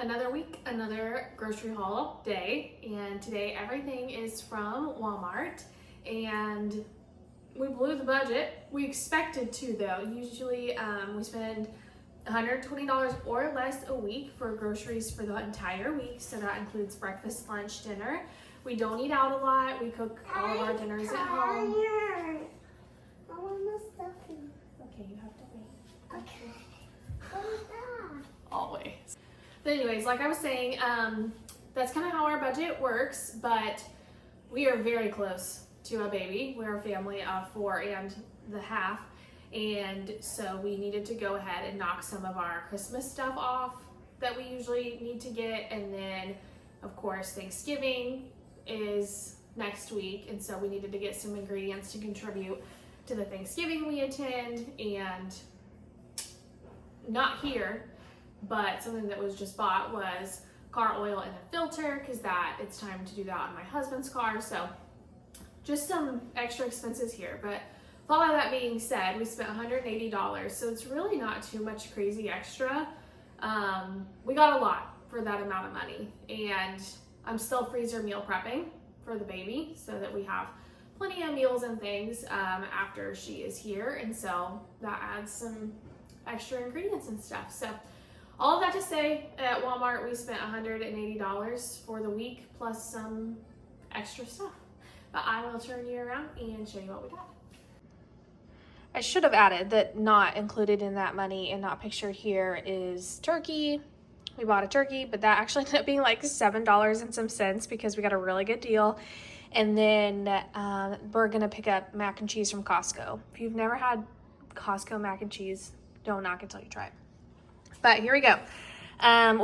Another week, another grocery haul day, and today everything is from Walmart, and we blew the budget. We expected to though. Usually we spend $120 or less a week for groceries for the entire week, so that includes breakfast, lunch, dinner. We don't eat out a lot. We cook all of our dinners at home. I want the stuffing. Okay, you have to wait. Okay. What is that? Always. But anyways, like I was saying, that's kind of how our budget works, but we are very close to a baby. We're a family of 4.5, and so we needed to go ahead and knock some of our Christmas stuff off that we usually need to get, and then of course Thanksgiving is next week, and so we needed to get some ingredients to contribute to the Thanksgiving we attend. And not here, but something that was just bought was car oil and a filter, because it's time to do that on my husband's car. So just some extra expenses here. But with all of that being said, we spent $180, so it's really not too much crazy extra. We got a lot for that amount of money, and I'm still freezer meal prepping for the baby so that we have plenty of meals and things after she is here, and so that adds some extra ingredients and stuff. So all of that to say, at Walmart we spent $180 for the week plus some extra stuff. But I will turn you around and show you what we got. I should have added that not included in that money and not pictured here is turkey. We bought a turkey, but that actually ended up being like $7 and some cents because we got a really good deal. And then we're gonna pick up mac and cheese from Costco. If you've never had Costco mac and cheese, don't knock until you try it. But here we go.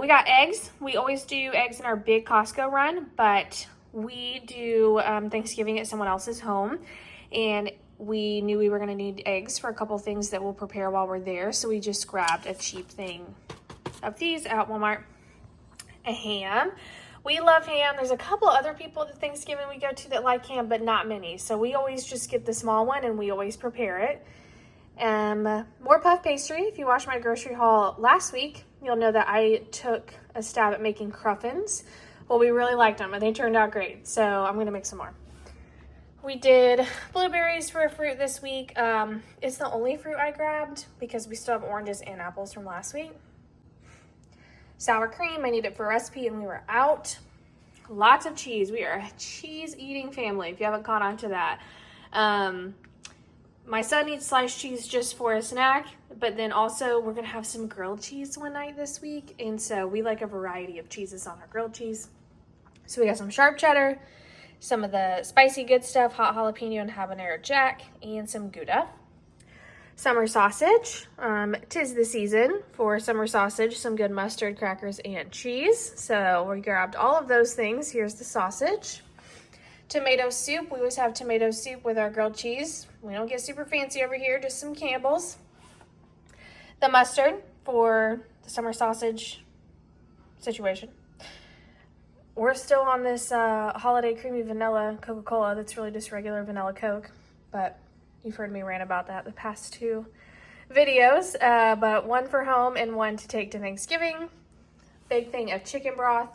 We got eggs. We always do eggs in our big Costco run, but we do Thanksgiving at someone else's home, and we knew we were gonna need eggs for a couple things that we'll prepare while we're there. So we just grabbed a cheap thing of these at Walmart. A ham. We love ham. There's a couple other people at Thanksgiving we go to that like ham, but not many. So we always just get the small one and we always prepare it. More puff pastry. If you watched my grocery haul last week, you'll know that I took a stab at making cruffins. Well, we really liked them and they turned out great. So I'm going to make some more. We did blueberries for fruit this week. It's the only fruit I grabbed because we still have oranges and apples from last week. Sour cream, I need it for a recipe and we were out. Lots of cheese. We are a cheese eating family, if you haven't caught on to that. My son eats sliced cheese just for a snack, but then also we're gonna have some grilled cheese one night this week, and so we like a variety of cheeses on our grilled cheese. So we got some sharp cheddar, some of the spicy good stuff, hot jalapeno and habanero jack, and some Gouda. Summer sausage. 'Tis the season for summer sausage, some good mustard, crackers, and cheese. So we grabbed all of those things. Here's the sausage. Tomato soup. We always have tomato soup with our grilled cheese. We don't get super fancy over here, just some Campbell's. The mustard for the summer sausage situation. We're still on this holiday creamy vanilla Coca-Cola that's really just regular vanilla Coke, but you've heard me rant about that the past two videos, but one for home and one to take to Thanksgiving. Big thing of chicken broth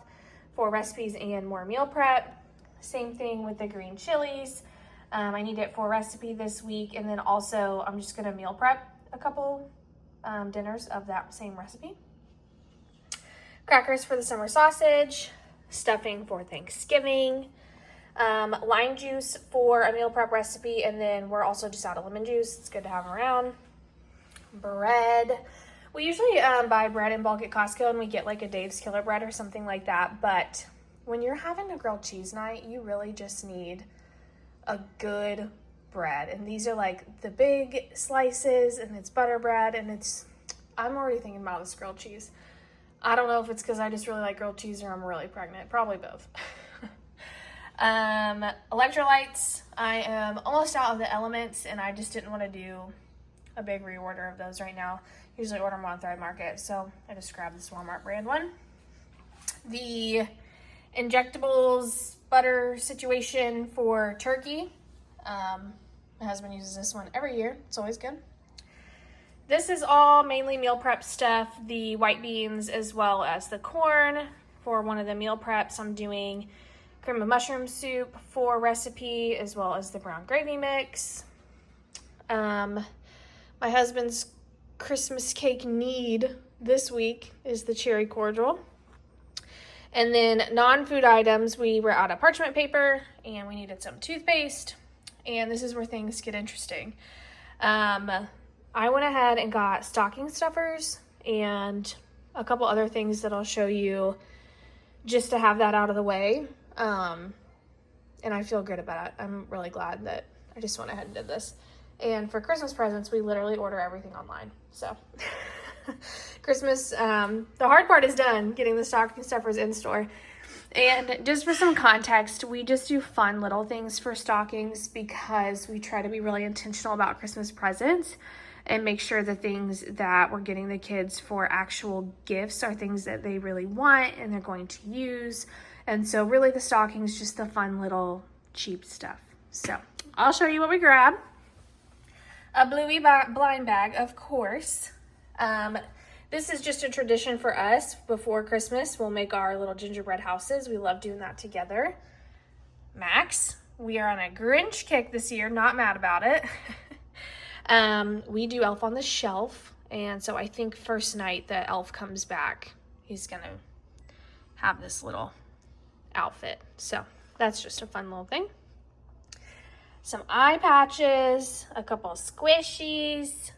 for recipes and more meal prep. Same thing with the green chilies. I need it for a recipe this week, and then also I'm just gonna meal prep a couple dinners of that same recipe. Crackers for the summer sausage, stuffing for Thanksgiving, lime juice for a meal prep recipe, and then we're also just out of lemon juice. It's good to have around. Bread. We usually buy bread in bulk at Costco, and we get like a Dave's Killer Bread or something like that, but when you're having a grilled cheese night, you really just need a good bread. And these are like the big slices, and it's butter bread, and I'm already thinking about this grilled cheese. I don't know if it's because I just really like grilled cheese or I'm really pregnant. Probably both. Electrolytes. I am almost out of the elements, and I just didn't want to do a big reorder of those right now. Usually order them on Thrive Market, so I just grabbed this Walmart brand one. The injectables butter situation for turkey. My husband uses this one every year. It's always good. this is all mainly meal prep stuff, the white beans as well as the corn. For one of the meal preps, I'm doing cream of mushroom soup for recipe as well as the brown gravy mix. My husband's Christmas cake need this week is the cherry cordial. And then non-food items, we were out of parchment paper and we needed some toothpaste. And this is where things get interesting. I went ahead and got stocking stuffers and a couple other things that I'll show you just to have that out of the way. And I feel good about it. I'm really glad that I just went ahead and did this. And for Christmas presents, we literally order everything online. So Christmas, the hard part is done, getting the stocking stuffers in store. And just for some context, we just do fun little things for stockings because we try to be really intentional about Christmas presents and make sure the things that we're getting the kids for actual gifts are things that they really want and they're going to use. And so really the stocking's just the fun little cheap stuff. So I'll show you what we grab. A bluey blind bag, of course. This is just a tradition for us. Before Christmas, we'll make our little gingerbread houses. We love doing that together. Max, we are on a Grinch kick this year. Not mad about it. We do Elf on the Shelf. And so I think first night that Elf comes back, he's going to have this little outfit. So that's just a fun little thing. Some eye patches, a couple of squishies,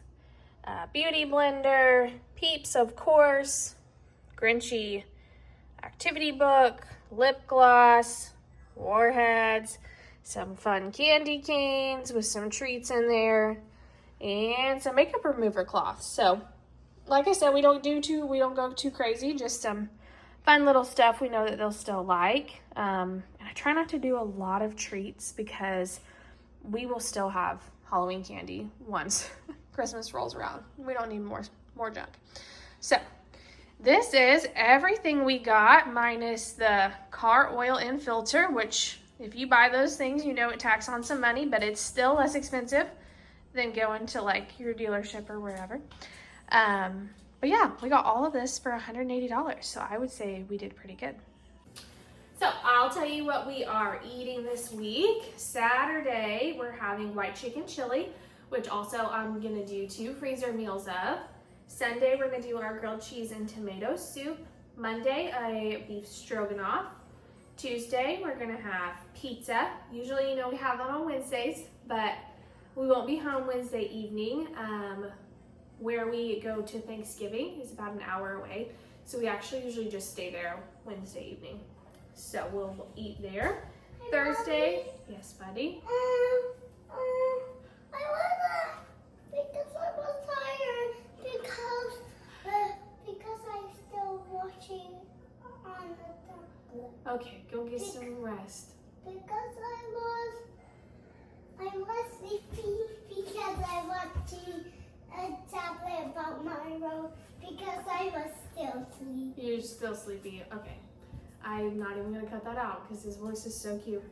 a beauty blender, Peeps, of course, Grinchy activity book, lip gloss, warheads, some fun candy canes with some treats in there, and some makeup remover cloths. So, like I said, we don't go too crazy, just some fun little stuff we know that they'll still like. And I try not to do a lot of treats because we will still have Halloween candy once Christmas rolls around. We don't need more junk. So this is everything we got minus the car oil and filter, which if you buy those things, you know it tax on some money, but it's still less expensive than going to like your dealership or wherever. But yeah, we got all of this for $180. So I would say we did pretty good. So I'll tell you what we are eating this week. Saturday, we're having white chicken chili, which also I'm gonna do 2 freezer meals of. Sunday, we're gonna do our grilled cheese and tomato soup. Monday, a beef stroganoff. Tuesday, we're gonna have pizza. Usually, you know, we have that on Wednesdays, but we won't be home Wednesday evening. Where we go to Thanksgiving is about an hour away. So we actually usually just stay there Wednesday evening. So we'll eat there. Hey, Thursday, Mommy. yes, buddy. Because I was tired because I'm still watching on the tablet. Okay, go get some rest. Because I was sleepy because I watching a tablet about my road because I was still sleepy. You're still sleepy. Okay. I'm not even gonna cut that out because his voice is so cute.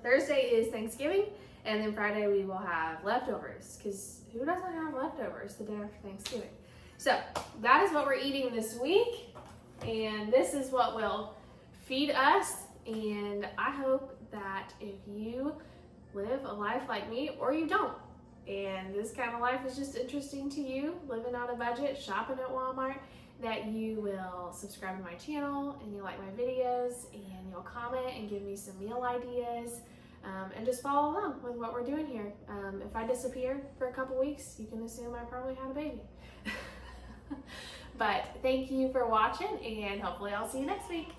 Thursday is Thanksgiving, and then Friday we will have leftovers because who doesn't have leftovers the day after Thanksgiving? So that is what we're eating this week, and this is what will feed us. And I hope that if you live a life like me or you don't, and this kind of life is just interesting to you, living on a budget, shopping at Walmart, that you will subscribe to my channel and you like my videos and you'll comment and give me some meal ideas, and just follow along with what we're doing here. If I disappear for a couple weeks, you can assume I probably had a baby. But thank you for watching, and hopefully I'll see you next week.